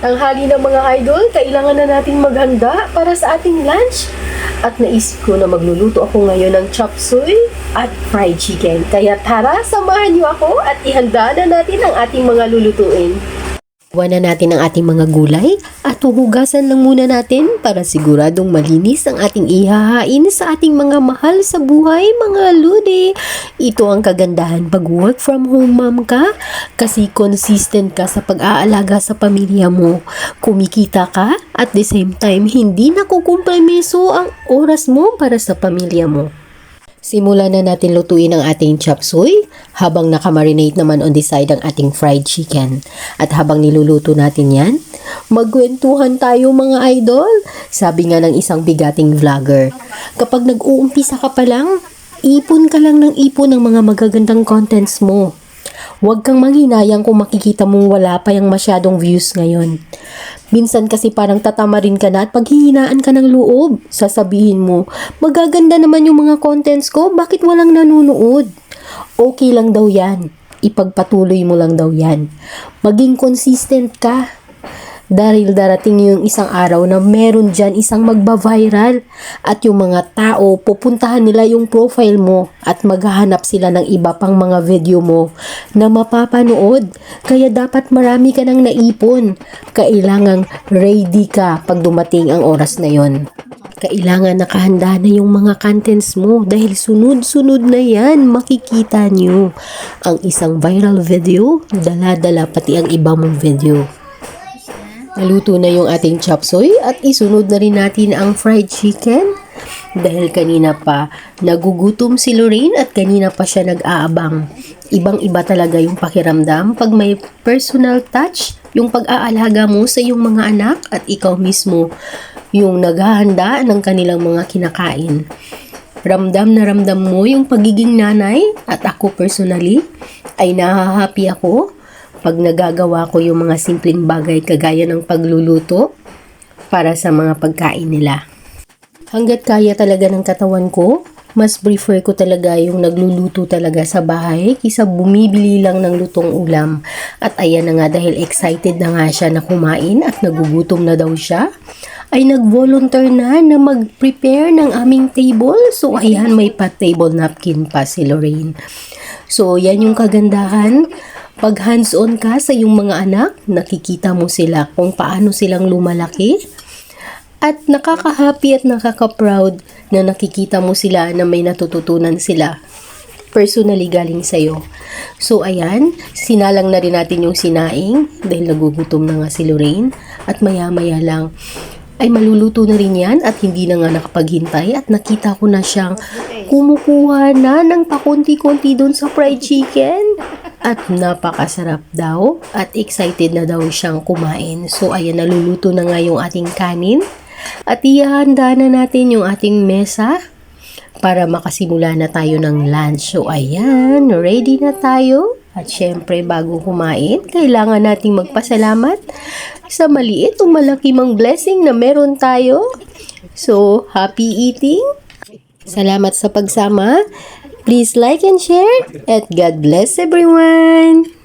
Tanghali ng mga idol, kailangan na natin maghanda para sa ating lunch. At naisip ko na magluluto ako ngayon ng chop suey at fried chicken. Kaya tara, samahan niyo ako at ihanda na natin ang ating mga lulutuin. Gawa na natin ang ating mga gulay at huhugasan lang muna natin para siguradong malinis ang ating ihahain sa ating mga mahal sa buhay, mga ludi. Ito ang kagandahan pag work from home mom ka kasi consistent ka sa pag-aalaga sa pamilya mo. Kumikita ka at the same time hindi nakukompromiso ang oras mo para sa pamilya mo. Simulan na natin lutuin ang ating chop suey habang nakamarinate naman on the side ang ating fried chicken. At habang niluluto natin yan, magkwentuhan tayo mga idol. Sabi nga ng isang bigating vlogger, kapag nag-uumpisa ka pa lang, ipon ka lang ng ipon ng mga magagandang contents mo. Huwag kang manghinayang kung makikita mong wala pa yung masyadong views ngayon. Minsan kasi parang tatamarin ka na at paghihinaan ka ng loob. Sasabihin mo, magaganda naman yung mga contents ko, bakit walang nanonood? Okay lang daw yan. Ipagpatuloy mo lang daw yan. Maging consistent ka. Dahil darating yung isang araw na meron dyan isang magba-viral at yung mga tao pupuntahan nila yung profile mo at maghahanap sila ng iba pang mga video mo na mapapanood. Kaya dapat marami ka nang naipon. Kailangang ready ka pag dumating ang oras na yon. Kailangan nakahanda na yung mga contents mo dahil sunod-sunod na yan makikita nyo. Ang isang viral video, dala-dala pati ang iba mong video. Naluto na yung ating chop suey at isunod na rin natin ang fried chicken. Dahil kanina pa nagugutom si Lorraine at kanina pa siya nag-aabang. Ibang-iba talaga yung pakiramdam pag may personal touch, yung pag-aalaga mo sa iyong mga anak at ikaw mismo yung naghahanda ng kanilang mga kinakain. Ramdam na ramdam mo yung pagiging nanay at ako personally ay nahahappy ako pag nagagawa ko yung mga simpleng bagay kagaya ng pagluluto para sa mga pagkain nila. Hanggat kaya talaga ng katawan ko, mas prefer ko talaga yung nagluluto talaga sa bahay kaysa bumibili lang ng lutong ulam. At ayan na nga, dahil excited na nga siya na kumain at nagugutom na daw siya, ay nag-volunteer na mag-prepare ng aming table. So ayan, may pa-table napkin pa si Lorraine. So yan yung kagandahan. Pag hands-on ka sa iyong mga anak, nakikita mo sila kung paano silang lumalaki. At nakaka-happy at nakaka-proud na nakikita mo sila na may natututunan sila personally galing sa'yo. So ayan, sinalang na rin natin yung sinaing dahil nagugutom na nga si Lorraine. At maya-maya lang ay maluluto na rin yan at hindi na nga nakapaghintay at nakita ko na siyang kumukuha na ng pakunti-kunti doon sa fried chicken. At napakasarap daw at excited na daw siyang kumain. So ayan, naluluto na nga yung ating kanin at ihahanda na natin yung ating mesa para makasimula na tayo ng lunch. So ayan, ready na tayo. At syempre bago kumain, kailangan nating magpasalamat sa maliit o malaki mang blessing na meron tayo. So happy eating! Salamat sa pagsama. Please like and share, and God bless everyone!